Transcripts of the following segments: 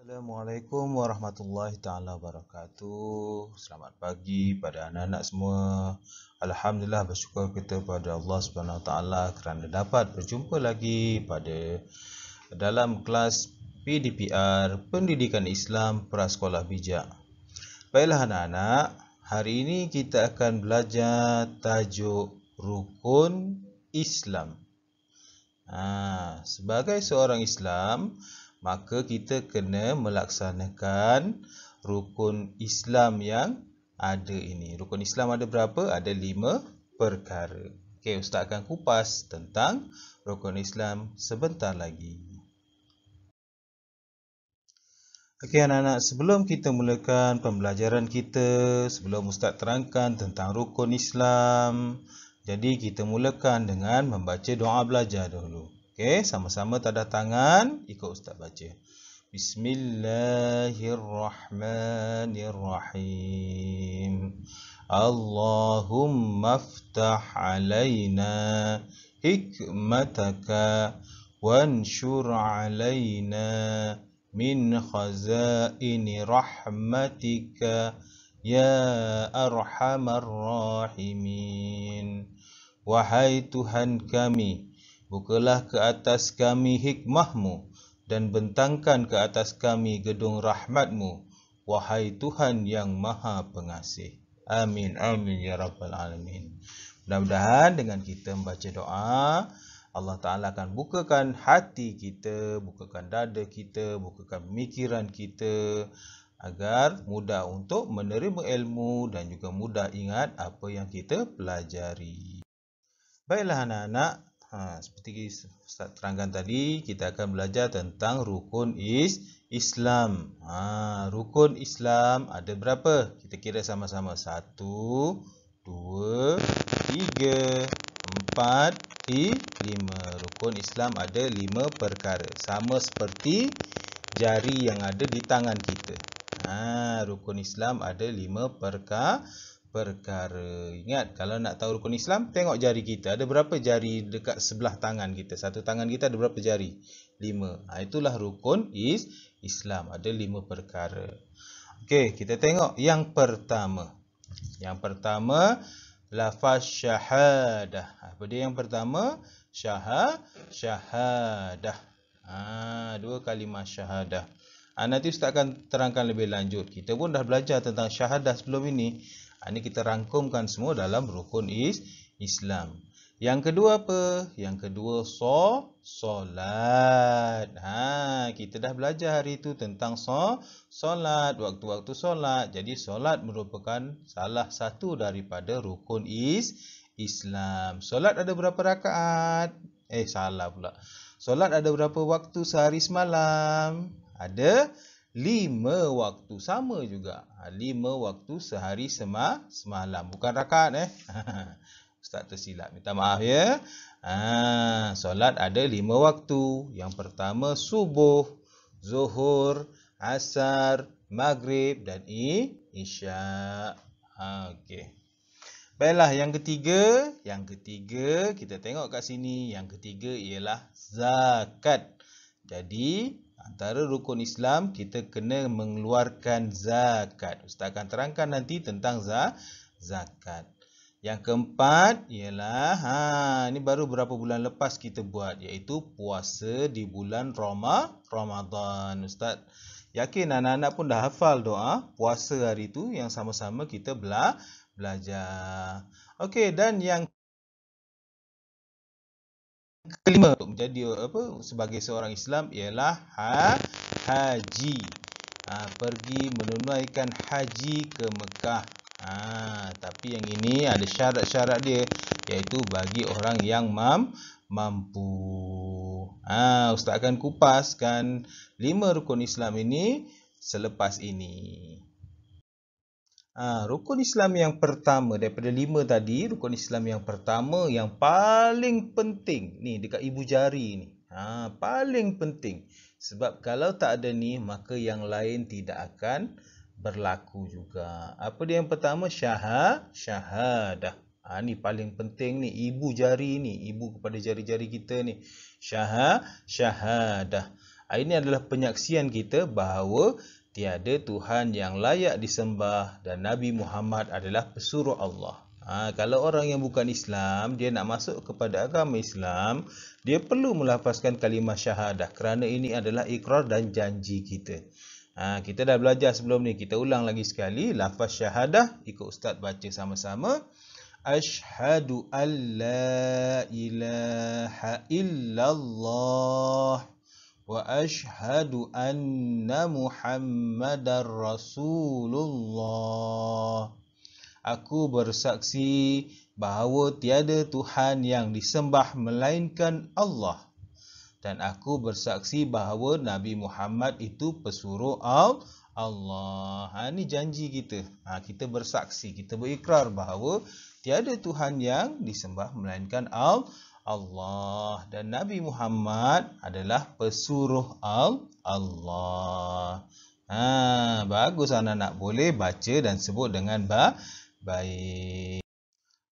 Assalamualaikum warahmatullahi taala wabarakatuh. Selamat pagi pada anak-anak semua. Alhamdulillah, bersyukur kita pada Allah Subhanahu Wa Taala kerana dapat berjumpa lagi pada dalam kelas PDPR Pendidikan Islam Prasekolah Bijak. Baiklah anak-anak, hari ini kita akan belajar tajuk Rukun Islam. Sebagai seorang Islam, maka kita kena melaksanakan rukun Islam yang ada ini. Rukun Islam ada berapa? Ada 5 perkara. Okey, Ustaz akan kupas tentang rukun Islam sebentar lagi. Okey anak-anak, sebelum kita mulakan pembelajaran kita, sebelum Ustaz terangkan tentang rukun Islam, jadi kita mulakan dengan membaca doa belajar dulu. Okey, sama-sama tadah tangan, ikut Ustaz baca. Bismillahirrahmanirrahim. Allahumma aftah alaina hikmataka wanshur alaina min khazaini rahmatika ya arhamar rahimin. Wahai Tuhan kami, bukalah ke atas kami hikmahmu dan bentangkan ke atas kami gedung rahmatmu, wahai Tuhan yang maha pengasih. Amin, amin ya rabbal alamin. Mudah-mudahan dengan kita membaca doa, Allah Ta'ala akan bukakan hati kita, bukakan dada kita, bukakan pemikiran kita, agar mudah untuk menerima ilmu dan juga mudah ingat apa yang kita pelajari. Baiklah anak-anak, seperti Ustaz terangkan tadi, kita akan belajar tentang rukun Islam. Rukun Islam ada berapa? Kita kira sama-sama. 1, 2, 3, 4, 5. Rukun Islam ada 5 perkara. Sama seperti jari yang ada di tangan kita. Rukun Islam ada 5 perkara. Ingat, kalau nak tahu rukun Islam, tengok jari kita. Ada berapa jari dekat sebelah tangan kita? Satu tangan kita ada berapa jari? 5. Itulah rukun Islam. Ada 5 perkara. Okey, kita tengok yang pertama. Yang pertama, lafaz syahadah. Apa dia yang pertama? Syahadah. 2 kalimah syahadah. Nanti Ustaz akan terangkan lebih lanjut. Kita pun dah belajar tentang syahadah sebelum ini. Ini kita rangkumkan semua dalam rukun Islam. Yang kedua apa? Yang kedua solat. Kita dah belajar hari itu tentang solat, waktu-waktu solat. Jadi solat merupakan salah satu daripada rukun Islam. Solat ada berapa rakaat? Salah pula. Solat ada berapa waktu sehari semalam? Ada 5 waktu, sama juga. 5 waktu sehari semalam. Bukan rakaat Ustaz tersilap, minta maaf ya. Solat ada 5 waktu. Yang pertama subuh, zuhur, asar, maghrib dan isya. Okey. Baiklah, yang ketiga kita tengok kat sini. Yang ketiga ialah zakat. Jadi antara rukun Islam, kita kena mengeluarkan zakat. Ustaz akan terangkan nanti tentang zakat. Yang keempat ialah, ini baru beberapa bulan lepas kita buat, iaitu puasa di bulan Ramadan. Ustaz yakin anak-anak pun dah hafal doa puasa hari itu yang sama-sama kita belajar. Okey, dan yang kelima untuk menjadi sebagai seorang Islam ialah haji. Pergi menunaikan haji ke Mekah. Tapi yang ini ada syarat-syarat dia, iaitu bagi orang yang mampu. Ustaz akan kupaskan 5 rukun Islam ini selepas ini. Rukun Islam yang pertama daripada 5 tadi, rukun Islam yang pertama yang paling penting ni dekat ibu jari ni. Paling penting. Sebab kalau tak ada ni, maka yang lain tidak akan berlaku juga. Apa dia yang pertama? Syahadah. Ni paling penting ni, ibu jari ni, ibu kepada jari-jari kita ni. Syahadah. Ini adalah penyaksian kita bahawa tiada Tuhan yang layak disembah dan Nabi Muhammad adalah pesuruh Allah. Kalau orang yang bukan Islam, dia nak masuk kepada agama Islam, dia perlu melafazkan kalimah syahadah kerana ini adalah ikrar dan janji kita. Kita dah belajar sebelum ni, kita ulang lagi sekali. Lafaz syahadah, ikut Ustaz baca sama-sama. Ashhadu an la ilaha illallah wa ashhadu anna Muhammadar Rasulullah. Aku bersaksi bahawa tiada Tuhan yang disembah melainkan Allah. Dan aku bersaksi bahawa Nabi Muhammad itu pesuruh Allah. Ini janji kita. Kita bersaksi, kita berikrar bahawa tiada Tuhan yang disembah melainkan Allah. Dan Nabi Muhammad adalah pesuruh Allah. Bagus anak-anak, boleh baca dan sebut dengan baik.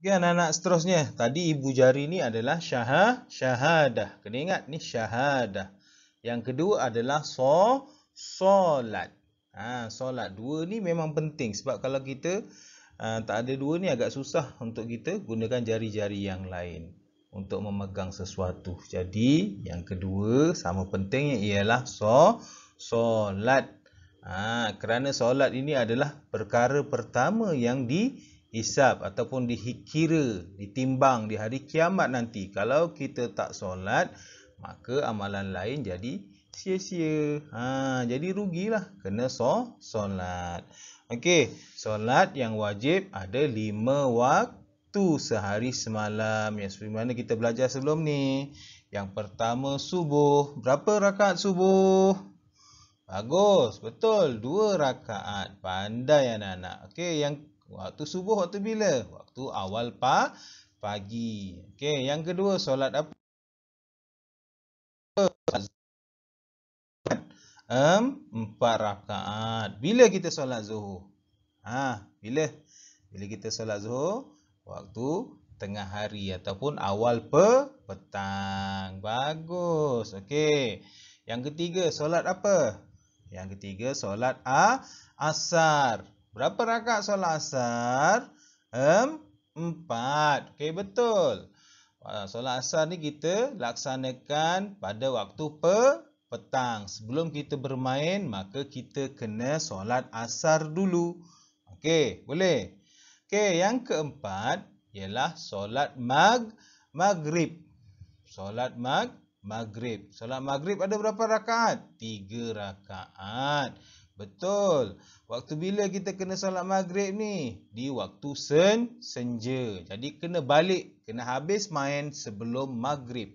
Okay, anak-anak, seterusnya. Tadi ibu jari ni adalah syahadah. Kena ingat ni syahadah. Yang kedua adalah solat. Solat. Dua ni memang penting. Sebab kalau kita tak ada dua ni agak susah untuk kita gunakan jari-jari yang lain untuk memegang sesuatu. Jadi yang kedua sama pentingnya ialah solat. Kerana solat ini adalah perkara pertama yang dihisab ataupun dikira, ditimbang di hari kiamat nanti. Kalau kita tak solat, maka amalan lain jadi sia-sia. Jadi rugilah. Kena solat. Okey, solat yang wajib ada 5 waktu sehari semalam. Yang seperti mana kita belajar sebelum ni. Yang pertama subuh. Berapa rakaat subuh? Bagus, betul. 2 rakaat. Pandai anak-anak. Okey, yang waktu subuh waktu bila? Waktu awal pagi. Okey, yang kedua solat apa? 4 rakaat. Bila kita solat zuhur? Bila kita solat zuhur? Waktu tengah hari ataupun awal petang. Bagus. Okey. Yang ketiga solat apa? Yang ketiga solat asar. Berapa rakaat solat asar? 4. Okey, betul. Solat asar ni kita laksanakan pada waktu petang. Sebelum kita bermain, maka kita kena solat asar dulu. Okey, boleh. Okey, yang keempat ialah solat maghrib. Solat maghrib. Solat maghrib ada berapa rakaat? 3 rakaat. Betul. Waktu bila kita kena solat maghrib ni? Di waktu senja. Jadi kena balik, kena habis main sebelum maghrib.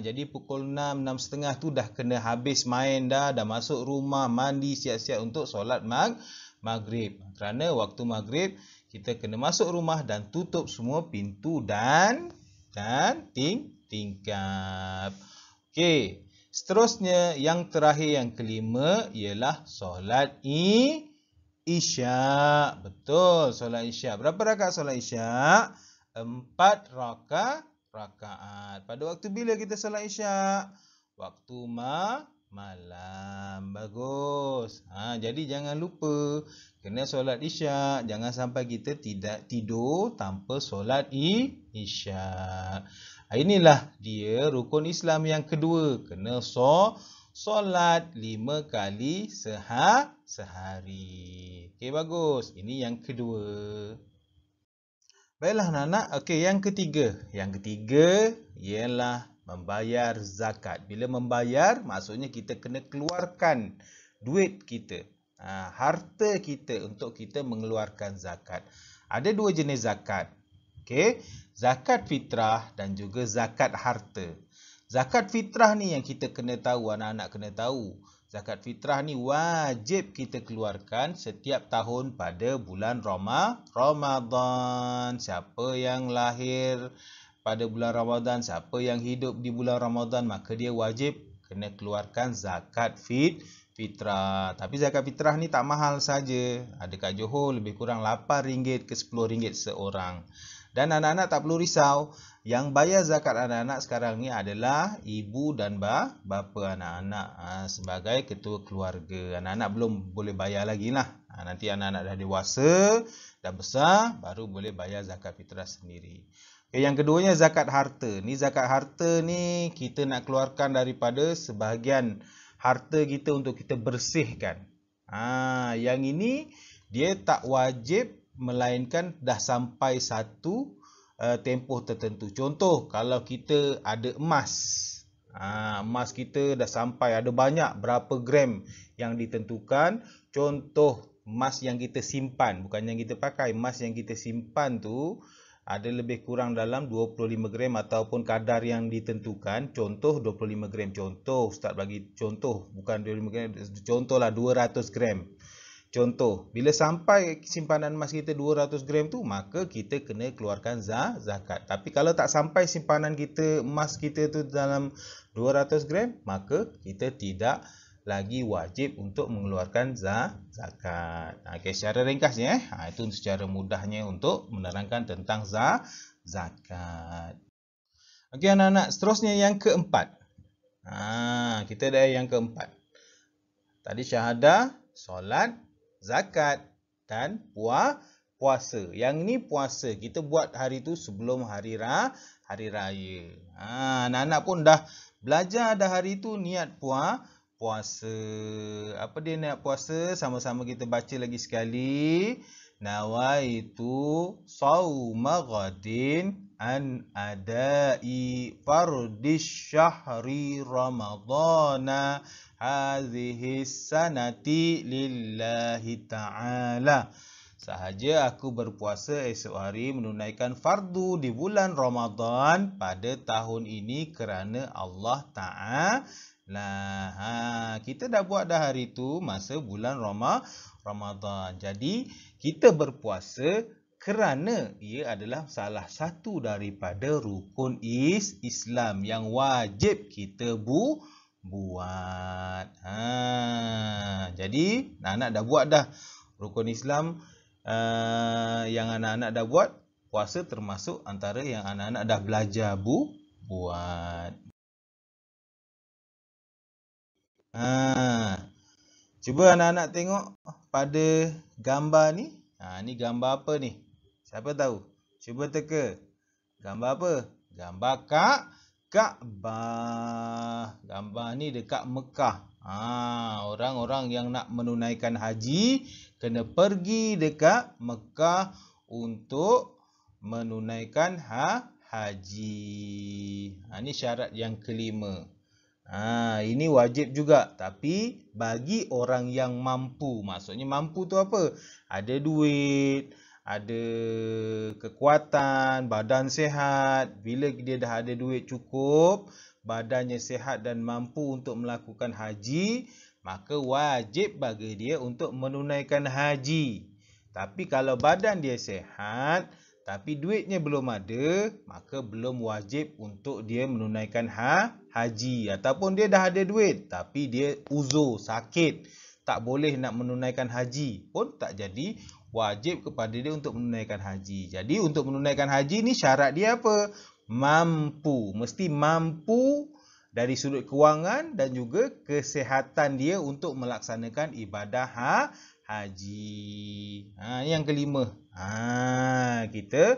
Jadi pukul 6, 6.30 tu dah kena habis main dah masuk rumah, mandi, siap-siap untuk solat maghrib. Kerana waktu maghrib kita kena masuk rumah dan tutup semua pintu dan tingkap. Okey, seterusnya yang terakhir yang kelima ialah solat isya. Betul, solat isya. Berapa rakaat solat isya? 4 rakaat. Pada waktu bila kita solat isya? Waktu malam. Bagus. Jadi jangan lupa kena solat isya. Jangan sampai kita tidak tidur tanpa solat isya. Inilah dia rukun Islam yang kedua. Kena solat 5 kali sehari. Okey, bagus. Ini yang kedua. Baiklah anak-anak. Okey, yang ketiga. Yang ketiga ialah membayar zakat. Bila membayar, maksudnya kita kena keluarkan duit kita. Harta kita untuk kita mengeluarkan zakat. Ada 2 jenis zakat. Okey, zakat fitrah dan juga zakat harta. Zakat fitrah ni yang kita kena tahu, anak-anak kena tahu. Zakat fitrah ni wajib kita keluarkan setiap tahun pada bulan Ramadan. Siapa yang lahir pada bulan Ramadan, siapa yang hidup di bulan Ramadan, maka dia wajib kena keluarkan zakat fitrah. Tapi zakat fitrah ni tak mahal saja. Ada kat Johor lebih kurang RM8 ke RM10 seorang. Dan anak-anak tak perlu risau. Yang bayar zakat anak-anak sekarang ni adalah ibu dan bapa anak-anak sebagai ketua keluarga. Anak-anak belum boleh bayar lagi lah. Nanti anak-anak dah dewasa, dah besar, baru boleh bayar zakat fitrah sendiri. Okay, yang keduanya zakat harta. Ni zakat harta ni kita nak keluarkan daripada sebahagian harta kita untuk kita bersihkan. Yang ini dia tak wajib melainkan dah sampai satu tempoh tertentu. Contoh, kalau kita ada emas. Emas kita dah sampai, ada banyak berapa gram yang ditentukan. Contoh, emas yang kita simpan, bukan yang kita pakai. Emas yang kita simpan tu ada lebih kurang dalam 25 gram ataupun kadar yang ditentukan. Contoh 25 gram. Contoh, Ustaz bagi contoh, bukan 25 gram. Contohlah 200 gram. Contoh, bila sampai simpanan emas kita 200 gram tu, maka kita kena keluarkan zakat. Tapi kalau tak sampai simpanan kita, emas kita tu dalam 200 gram, maka kita tidak lagi wajib untuk mengeluarkan zakat. Okay, secara ringkasnya, itu secara mudahnya untuk menerangkan tentang zakat. Okey anak-anak, seterusnya yang keempat. Kita ada yang keempat. Tadi syahadah, solat, zakat dan puasa. Yang ni puasa. Kita buat hari tu sebelum hari raya. Anak-anak pun dah belajar dah hari tu niat puasa. Apa dia niat puasa? Sama-sama kita baca lagi sekali. Nawaitu sauma ghadin an adai fardis syahri ramadana hadhihi sanati lillahi ta'ala. Sahaja aku berpuasa esok hari menunaikan fardu di bulan Ramadan pada tahun ini kerana Allah Ta'ala. Kita dah buat dah hari tu masa bulan Ramadan. Jadi kita berpuasa kerana ia adalah salah satu daripada rukun Islam yang wajib kita buat. Jadi anak-anak dah buat dah rukun Islam yang anak-anak dah buat. Puasa termasuk antara yang anak-anak dah belajar buat. Cuba anak-anak tengok pada gambar ni. Ni gambar apa ni? Siapa tahu? Cuba teka. Gambar apa? Gambar Kaabah. Gambar ni dekat Mekah. Orang-orang yang nak menunaikan haji kena pergi dekat Mekah untuk menunaikan haji. Ini syarat yang kelima. Ini wajib juga, tapi bagi orang yang mampu. Maksudnya mampu tu apa? Ada duit, ada kekuatan, badan sihat. Bila dia dah ada duit cukup, badannya sihat dan mampu untuk melakukan haji, maka wajib bagi dia untuk menunaikan haji. Tapi kalau badan dia sihat, tapi duitnya belum ada, maka belum wajib untuk dia menunaikan haji. Ataupun dia dah ada duit, tapi dia uzur, sakit, tak boleh nak menunaikan haji, pun tak jadi wajib kepada dia untuk menunaikan haji. Jadi untuk menunaikan haji ni syarat dia apa? Mampu. Mesti mampu dari sudut kewangan dan juga kesihatan dia untuk melaksanakan ibadah haji. Yang kelima. Kita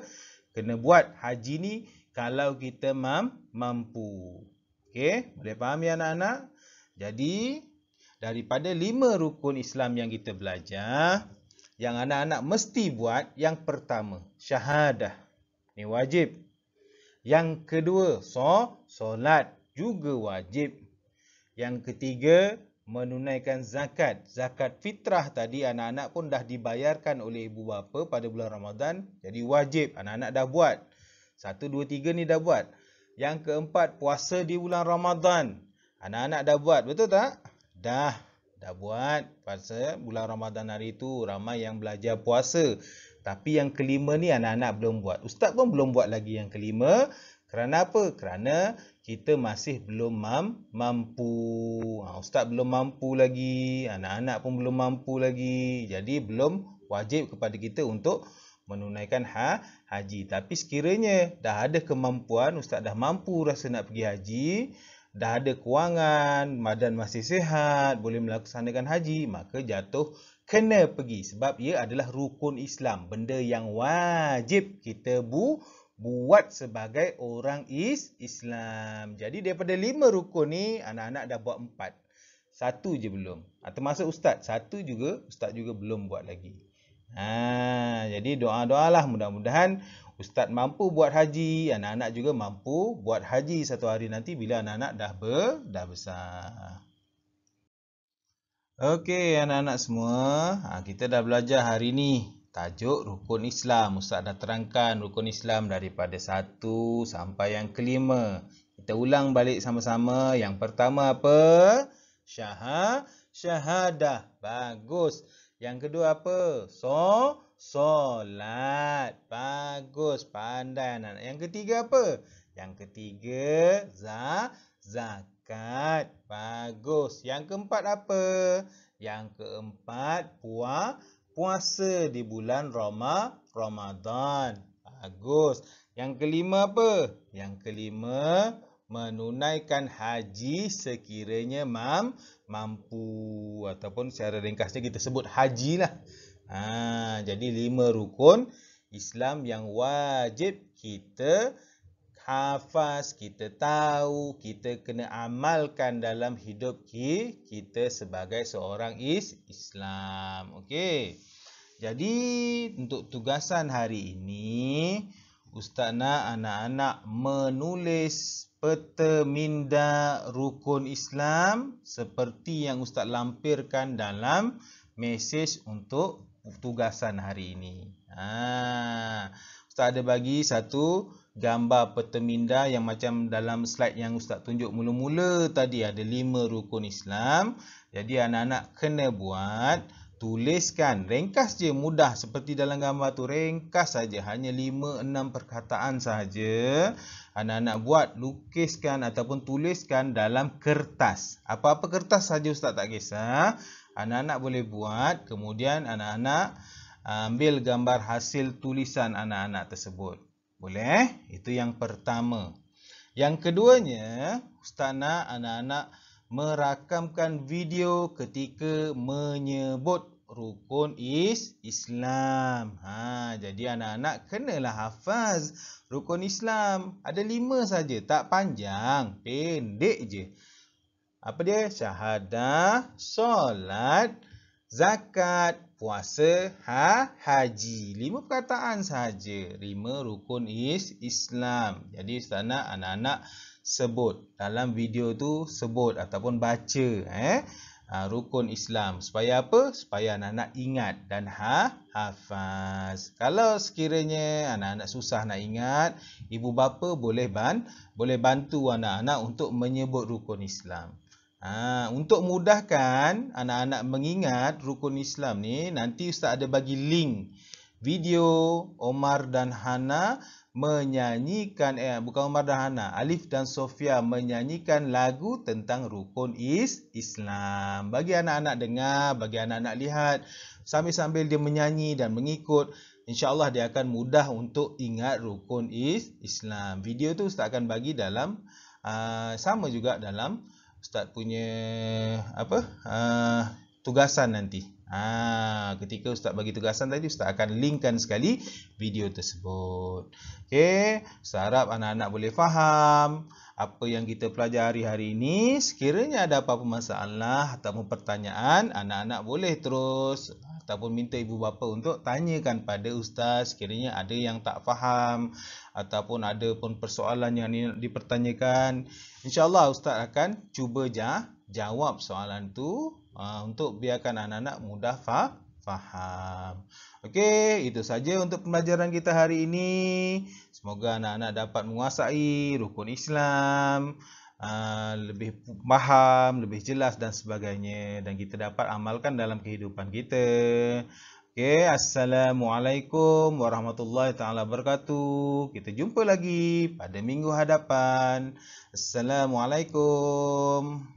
kena buat haji ni kalau kita mampu. Okey, boleh faham ya anak-anak? Jadi daripada 5 rukun Islam yang kita belajar, yang anak-anak mesti buat, yang pertama, syahadah. Ini wajib. Yang kedua, solat juga wajib. Yang ketiga, menunaikan zakat. Zakat fitrah tadi anak-anak pun dah dibayarkan oleh ibu bapa pada bulan Ramadan. Jadi wajib. Anak-anak dah buat. 1, 2, 3 ni dah buat. Yang keempat, puasa di bulan Ramadan. Anak-anak dah buat. Betul tak? Dah buat. Puasa bulan Ramadan hari itu. Ramai yang belajar puasa. Tapi yang kelima ni anak-anak belum buat. Ustaz pun belum buat lagi yang kelima. Kerana apa? Kerana kita masih belum mampu. Ustaz belum mampu lagi. Anak-anak pun belum mampu lagi. Jadi belum wajib kepada kita untuk menunaikan haji. Tapi sekiranya dah ada kemampuan, ustaz dah mampu rasa nak pergi haji, dah ada kewangan, badan masih sihat, boleh melaksanakan haji, maka jatuh kena pergi sebab ia adalah rukun Islam, benda yang wajib kita buat sebagai orang Islam. Jadi daripada 5 rukun ni, anak-anak dah buat 4. 1 je belum. Termasuk ustaz, 1 juga ustaz juga belum buat lagi. Jadi doa-doalah mudah-mudahan ustaz mampu buat haji, anak-anak juga mampu buat haji satu hari nanti bila anak-anak dah besar. Okey anak-anak semua, kita dah belajar hari ni tajuk rukun Islam. Ustaz dah terangkan rukun Islam daripada 1 sampai yang kelima. Kita ulang balik sama-sama. Yang pertama apa? Syahadah. Bagus. Yang kedua apa? Solat. Bagus. Pandai anak-anak. Yang ketiga apa? Yang ketiga zakat. Bagus. Yang keempat apa? Yang keempat puasa di bulan Ramadan. Bagus. Yang kelima apa? Yang kelima menunaikan haji sekiranya mampu, ataupun secara ringkasnya kita sebut haji lah. Jadi 5 rukun Islam yang wajib kita hafaz, kita tahu, kita kena amalkan dalam hidup kita sebagai seorang Islam. Okey. Jadi untuk tugasan hari ini, ustaz nak anak-anak menulis peta minda rukun Islam seperti yang ustaz lampirkan dalam mesej untuk tugasan hari ini. Ustaz ada bagi satu gambar peta minda yang macam dalam slide yang ustaz tunjuk mula-mula tadi, ada 5 rukun Islam. Jadi anak-anak kena buat, tuliskan, ringkas je, mudah seperti dalam gambar tu, ringkas saja, hanya 5-6 perkataan sahaja. Anak-anak buat, lukiskan ataupun tuliskan dalam kertas. Apa-apa kertas saja ustaz tak kisah. Anak-anak boleh buat, kemudian anak-anak ambil gambar hasil tulisan anak-anak tersebut. Boleh? Itu yang pertama. Yang keduanya, ustaz nak anak-anak merakamkan video ketika menyebut rukun Islam. Jadi anak-anak kenalah hafaz rukun Islam. Ada 5 saja, tak panjang, pendek je. Apa dia? Syahadah, solat, zakat, puasa, haji. 5 perkataan sahaja. 5 rukun Islam. Jadi ustaz nak anak-anak sebut dalam video tu, sebut ataupun baca rukun Islam. Supaya apa? Supaya anak-anak ingat dan hafaz. Kalau sekiranya anak-anak susah nak ingat, ibu bapa boleh bantu anak-anak untuk menyebut rukun Islam. Untuk mudahkan anak-anak mengingat rukun Islam ni, nanti ustaz ada bagi link video Omar dan Hana menyanyikan, bukan Omar dan Hana, Alif dan Sofia menyanyikan lagu tentang rukun Islam. Bagi anak-anak dengar, bagi anak-anak lihat, sambil-sambil dia menyanyi dan mengikut, insya-Allah dia akan mudah untuk ingat rukun Islam. Video tu ustaz akan bagi dalam sama juga dalam ustaz punya tugasan nanti. Ketika ustaz bagi tugasan tadi, ustaz akan linkkan sekali video tersebut. Okey, ustaz harap anak-anak boleh faham apa yang kita pelajari hari ini. Sekiranya ada apa-apa masalah ataupun pertanyaan, anak-anak boleh terus ataupun minta ibu bapa untuk tanyakan pada ustaz. Sekiranya ada yang tak faham ataupun ada pun persoalan yang dipertanyakan, insya-Allah ustaz akan cuba jawab soalan tu untuk biarkan anak-anak mudah faham. Okey, itu saja untuk pembelajaran kita hari ini. Semoga anak-anak dapat menguasai rukun Islam, lebih faham, lebih jelas dan sebagainya, dan kita dapat amalkan dalam kehidupan kita. Okey, Assalamualaikum warahmatullahi taala wabarakatuh. Kita jumpa lagi pada minggu hadapan. Assalamualaikum.